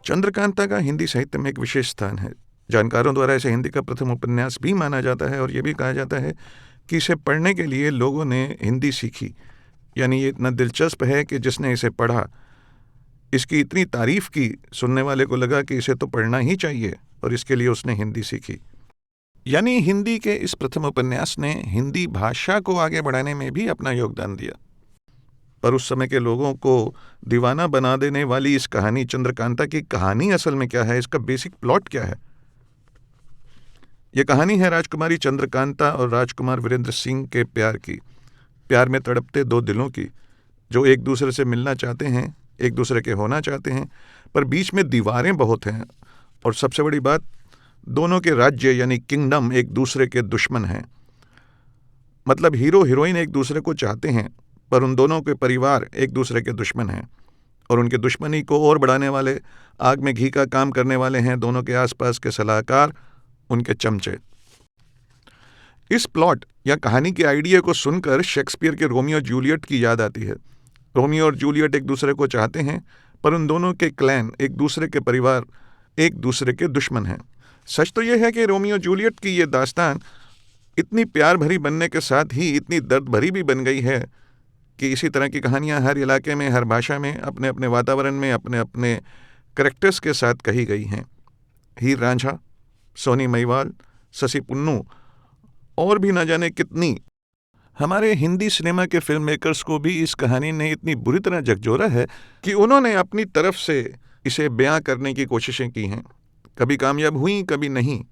चंद्रकांता का हिंदी साहित्य में एक विशेष स्थान है। जानकारों द्वारा इसे हिंदी का प्रथम उपन्यास भी माना जाता है और ये भी कहा जाता है कि इसे पढ़ने के लिए लोगों ने हिंदी सीखी। यानी ये इतना दिलचस्प है कि जिसने इसे पढ़ा, इसकी इतनी तारीफ की, सुनने वाले को लगा कि इसे तो पढ़ना ही चाहिए और इसके लिए उसने हिंदी सीखी। यानी हिंदी के इस प्रथम उपन्यास ने हिंदी भाषा को आगे बढ़ाने में भी अपना योगदान दिया। पर उस समय के लोगों को दीवाना बना देने वाली इस कहानी चंद्रकांता की कहानी असल में क्या है, इसका बेसिक प्लॉट क्या है? यह कहानी है राजकुमारी चंद्रकांता और राजकुमार वीरेंद्र सिंह के प्यार में तड़पते दो दिलों की, जो एक दूसरे से मिलना चाहते हैं, एक दूसरे के होना चाहते हैं, पर बीच में दीवारें बहुत हैं। और सबसे बड़ी बात, दोनों के राज्य यानी किंगडम एक दूसरे के दुश्मन हैं। मतलब हीरो हीरोइन एक दूसरे को चाहते हैं, पर उन दोनों के परिवार एक दूसरे के दुश्मन हैं और उनके दुश्मनी को और बढ़ाने वाले, आग में घी का काम करने वाले हैं दोनों के आसपास के सलाहकार, उनके चमचे। इस प्लॉट या कहानी के आइडिया को सुनकर शेक्सपियर के रोमियो जूलियट की याद आती है। रोमियो और जूलियट एक दूसरे को चाहते हैं, पर उन दोनों के क्लैन, एक दूसरे के परिवार, एक दूसरे के दुश्मन हैं। सच तो यह है कि रोमियो जूलियट की यह दास्तान इतनी प्यार भरी बनने के साथ ही इतनी दर्द भरी भी बन गई है कि इसी तरह की कहानियां हर इलाके में, हर भाषा में, अपने अपने वातावरण में, अपने अपने करैक्टर्स के साथ कही गई हैं। हीर रांझा, सोनी महिवाल, शशि पुन्नू और भी न जाने कितनी। हमारे हिंदी सिनेमा के फिल्म मेकर्स को भी इस कहानी ने इतनी बुरी तरह झकझोरा है कि उन्होंने अपनी तरफ से इसे बयां करने की कोशिशें की हैं। कभी कामयाब हुई, कभी नहीं।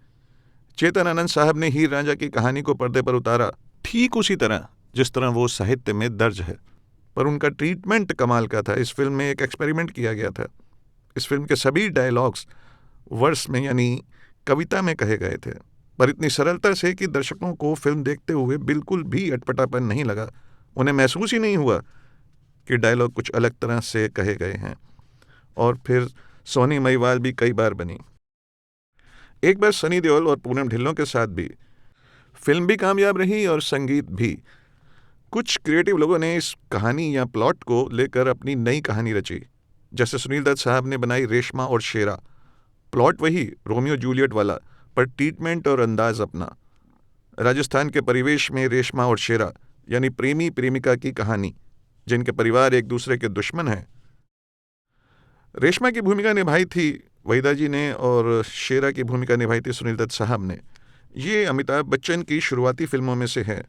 चेतन आनंद साहब ने हीर रांझा की कहानी को पर्दे पर उतारा ठीक उसी तरह जिस तरह वो साहित्य में दर्ज है, पर उनका ट्रीटमेंट कमाल का था। इस फिल्म में एक एक्सपेरिमेंट किया गया था। इस फिल्म के सभी डायलॉग्स वर्स में यानी कविता में कहे गए थे, पर इतनी सरलता से कि दर्शकों को फिल्म देखते हुए बिल्कुल भी अटपटापन नहीं लगा। उन्हें महसूस ही नहीं हुआ कि डायलॉग कुछ अलग तरह से कहे गए हैं। और फिर सोनी महिवाल भी कई बार बनी, एक बार सनी देओल और पूनम ढिल्लों के साथ भी। फिल्म भी कामयाब रही और संगीत भी। कुछ क्रिएटिव लोगों ने इस कहानी या प्लॉट को लेकर अपनी नई कहानी रची, जैसे सुनील दत्त साहब ने बनाई रेशमा और शेरा। प्लॉट वही रोमियो जूलियट वाला, पर ट्रीटमेंट और अंदाज अपना। राजस्थान के परिवेश में रेशमा और शेरा यानी प्रेमी प्रेमिका की कहानी, जिनके परिवार एक दूसरे के दुश्मन हैं। रेशमा की भूमिका निभाई थी वहीदा जी ने और शेरा की भूमिका निभाई थी सुनील दत्त साहब ने। ये अमिताभ बच्चन की शुरुआती फिल्मों में से है,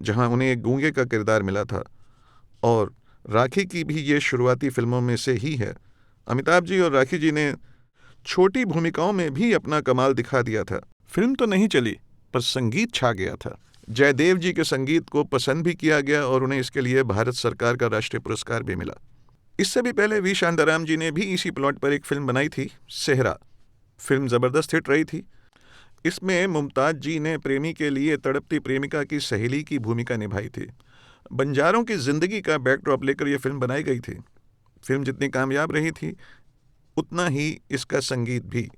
जहां उन्हें एक गूंगे का किरदार मिला था, और राखी की भी ये शुरुआती फिल्मों में से ही है। अमिताभ जी और राखी जी ने छोटी भूमिकाओं में भी अपना कमाल दिखा दिया था। फिल्म तो नहीं चली, पर संगीत छा गया था। जयदेव जी के संगीत को पसंद भी किया गया और उन्हें इसके लिए भारत सरकार का राष्ट्रीय पुरस्कार भी मिला। इससे भी पहले वी शांताराम जी ने भी इसी प्लॉट पर एक फिल्म बनाई थी, सेहरा। फिल्म जबरदस्त हिट रही थी। इसमें मुमताज जी ने प्रेमी के लिए तड़पती प्रेमिका की सहेली की भूमिका निभाई थी। बंजारों की जिंदगी का बैकड्रॉप लेकर यह फिल्म बनाई गई थी। फिल्म जितनी कामयाब रही थी, उतना ही इसका संगीत भी।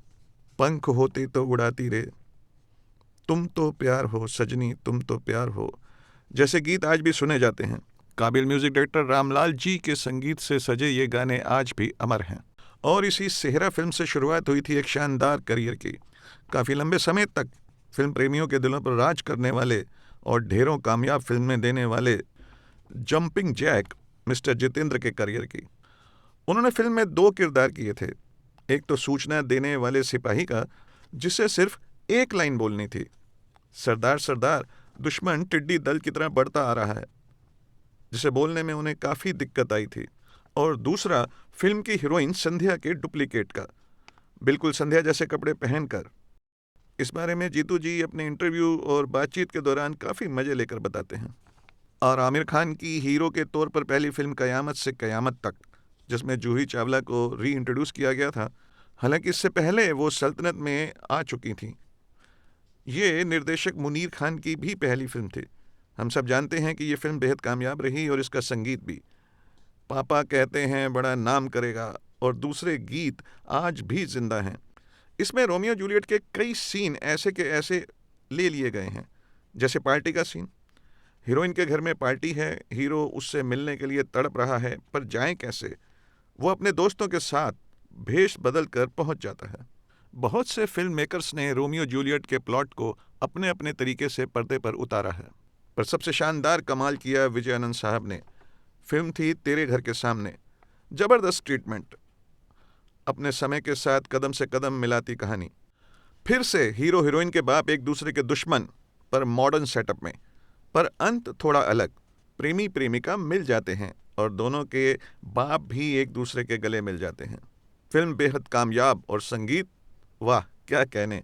पंख होते तो उड़ाती रे, तुम तो प्यार हो सजनी, तुम तो प्यार हो, जैसे गीत आज भी सुने जाते हैं। काबिल म्यूजिक डायरेक्टर रामलाल जी के संगीत से सजे ये गाने आज भी अमर हैं। और इसी सेहरा फिल्म से शुरुआत हुई थी एक शानदार करियर की। काफ़ी लंबे समय तक फिल्म प्रेमियों के दिलों पर राज करने वाले और ढेरों कामयाब फिल्में देने वाले जंपिंग जैक मिस्टर जितेंद्र के करियर की। उन्होंने फिल्म में 2 किरदार किए थे। एक तो सूचना देने वाले सिपाही का, जिसे सिर्फ एक लाइन बोलनी थी, सरदार सरदार, दुश्मन टिड्डी दल की तरह बढ़ता आ रहा है, जिसे बोलने में उन्हें काफ़ी दिक्कत आई थी। और दूसरा फिल्म की हीरोइन संध्या के डुप्लीकेट का, बिल्कुल संध्या जैसे कपड़े पहनकर। इस बारे में जीतू जी अपने इंटरव्यू और बातचीत के दौरान काफ़ी मज़े लेकर बताते हैं। और आमिर खान की हीरो के तौर पर पहली फिल्म कयामत से कयामत तक, जिसमें जूही चावला को री इंट्रोड्यूस किया गया था, हालांकि इससे पहले वो सल्तनत में आ चुकी थी। ये निर्देशक मुनीर खान की भी पहली फिल्म थी। हम सब जानते हैं कि ये फिल्म बेहद कामयाब रही और इसका संगीत भी। पापा कहते हैं बड़ा नाम करेगा और दूसरे गीत आज भी जिंदा हैं। इसमें रोमियो जूलियट के कई सीन ऐसे के ऐसे ले लिए गए हैं, जैसे पार्टी का सीन। हीरोइन के घर में पार्टी है, हीरो उससे मिलने के लिए तड़प रहा है, पर जाए कैसे? वो अपने दोस्तों के साथ भेष बदल कर पहुंच जाता है। बहुत से फिल्म मेकर्स ने रोमियो जूलियट के प्लॉट को अपने अपने तरीके से पर्दे पर उतारा है, पर सबसे शानदार कमाल किया विजय आनंद साहब ने। फिल्म थी तेरे घर के सामने। जबरदस्त ट्रीटमेंट, अपने समय के साथ कदम से कदम मिलाती कहानी। फिर से हीरो हीरोइन के बाप एक दूसरे के दुश्मन, पर मॉडर्न सेटअप में। पर अंत थोड़ा अलग, प्रेमी प्रेमिका मिल जाते हैं और दोनों के बाप भी एक दूसरे के गले मिल जाते हैं। फिल्म बेहद कामयाब और संगीत, वाह क्या कहने।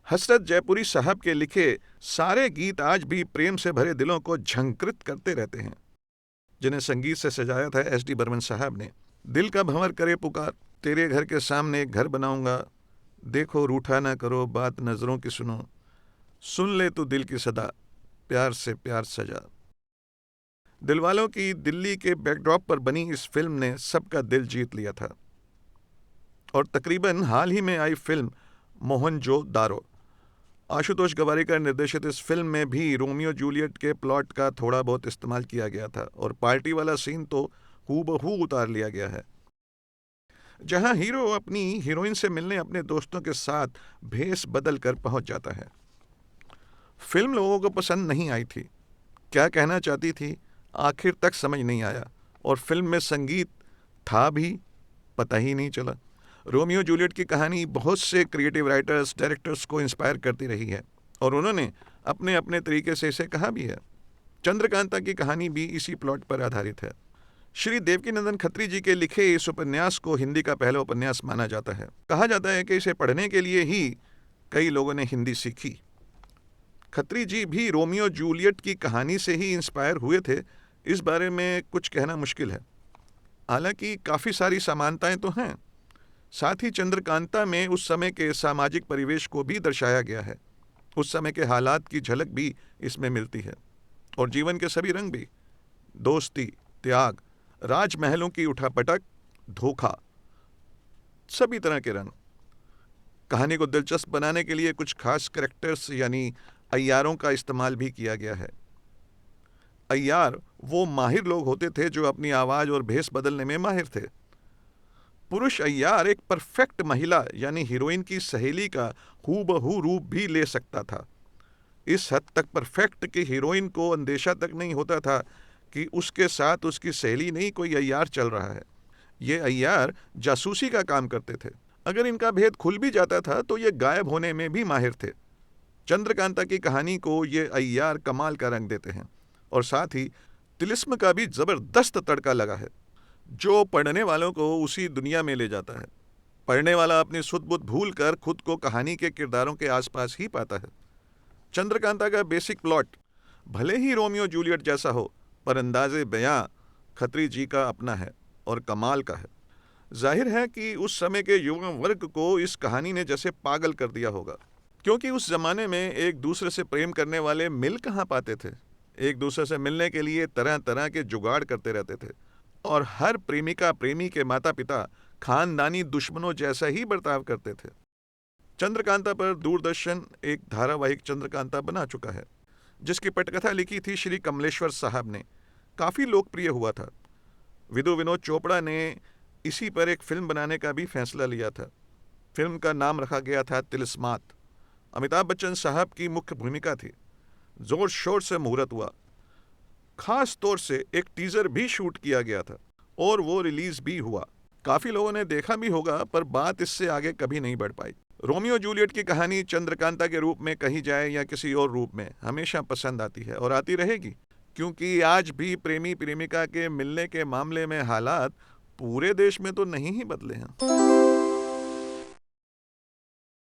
हसरत जयपुरी साहब के लिखे सारे गीत आज भी प्रेम से भरे दिलों को झंकृत करते रहते हैं, जिन्हें संगीत से सजाया था एस.डी. बर्मन साहब ने। दिल का भंवर करे पुकार, तेरे घर के सामने एक घर बनाऊंगा, देखो रूठा ना करो, बात नजरों की सुनो, सुन ले तू दिल की सदा, प्यार से प्यार सजा। दिलवालों की दिल्ली के बैकड्रॉप पर बनी इस फिल्म ने सबका दिल जीत लिया था। और तकरीबन हाल ही में आई फिल्म मोहनजोदारो, आशुतोष गवारीकर निर्देशित इस फिल्म में भी रोमियो जूलियट के प्लॉट का थोड़ा बहुत इस्तेमाल किया गया था और पार्टी वाला सीन तो हूबहू उतार लिया गया है, जहां हीरो अपनी हीरोइन से मिलने अपने दोस्तों के साथ भेष बदल कर पहुंच जाता है। फिल्म लोगों को पसंद नहीं आई थी, क्या कहना चाहती थी आखिर तक समझ नहीं आया, और फिल्म में संगीत था भी पता ही नहीं चला। रोमियो जूलियट की कहानी बहुत से क्रिएटिव राइटर्स डायरेक्टर्स को इंस्पायर करती रही है और उन्होंने अपने अपने तरीके से इसे कहा भी है। चंद्रकांता की कहानी भी इसी प्लॉट पर आधारित है। श्री देवकीनंदन खत्री जी के लिखे इस उपन्यास को हिंदी का पहला उपन्यास माना जाता है। कहा जाता है कि इसे पढ़ने के लिए ही कई लोगों ने हिंदी सीखी। खत्री जी भी रोमियो जूलियट की कहानी से ही इंस्पायर हुए थे, इस बारे में कुछ कहना मुश्किल है। हालांकि काफ़ी सारी समानताएं तो हैं। साथ ही चंद्रकांता में उस समय के सामाजिक परिवेश को भी दर्शाया गया है, उस समय के हालात की झलक भी इसमें मिलती है, और जीवन के सभी रंग भी, दोस्ती, त्याग, राजमहलों की उठापटक, धोखा, सभी तरह के रंग। कहानी को दिलचस्प बनाने के लिए कुछ खास कैरेक्टर्स यानी अय्यारों का इस्तेमाल भी किया गया है। अय्यार वो माहिर लोग होते थे जो अपनी आवाज़ और भेष बदलने में माहिर थे। पुरुष अय्यार एक परफेक्ट महिला यानी हीरोइन की सहेली का हूबहू रूप भी ले सकता था। इस हद तक परफेक्ट कि हीरोइन को अंदेशा तक नहीं होता था कि उसके साथ उसकी सहेली नहीं कोई अय्यार चल रहा है। ये अय्यार जासूसी का काम करते थे। अगर इनका भेद खुल भी जाता था तो ये गायब होने में भी माहिर थे। चंद्रकांता की कहानी को ये अय्यार कमाल का रंग देते हैं, और साथ ही तिलिस्म का भी जबरदस्त तड़का लगा है, जो पढ़ने वालों को उसी दुनिया में ले जाता है। पढ़ने वाला अपनी सुध बुध भूल कर खुद को कहानी के किरदारों के आसपास ही पाता है। चंद्रकांता का बेसिक प्लॉट भले ही रोमियो जूलियट जैसा हो, पर अंदाजे बयां खत्री जी का अपना है और कमाल का है। जाहिर है कि उस समय के युवा वर्ग को इस कहानी ने जैसे पागल कर दिया होगा, क्योंकि उस जमाने में एक दूसरे से प्रेम करने वाले मिल कहाँ पाते थे। एक दूसरे से मिलने के लिए तरह तरह के जुगाड़ करते रहते थे, और हर प्रेमिका प्रेमी के माता पिता खानदानी दुश्मनों जैसा ही बर्ताव करते थे। चंद्रकांता पर दूरदर्शन एक धारावाहिक चंद्रकांता बना चुका है, जिसकी पटकथा लिखी थी श्री कमलेश्वर साहब ने। काफ़ी लोकप्रिय हुआ था। विदु विनोद चोपड़ा ने इसी पर एक फिल्म बनाने का भी फैसला लिया था। फिल्म का नाम रखा गया था तिलिस्मात। अमिताभ बच्चन साहब की मुख्य भूमिका थी। जोर शोर से मुहूर्त हुआ। खास तौर से एक टीजर भी शूट किया गया था और वो रिलीज भी हुआ। काफ़ी लोगों ने देखा भी होगा, पर बात इससे आगे कभी नहीं बढ़ पाई। रोमियो जूलियट की कहानी चंद्रकांता के रूप में कही जाए या किसी और रूप में हमेशा पसंद आती है और आती रहेगी, क्योंकि आज भी प्रेमी प्रेमिका के मिलने के मामले में हालात पूरे देश में तो नहीं ही बदले हैं।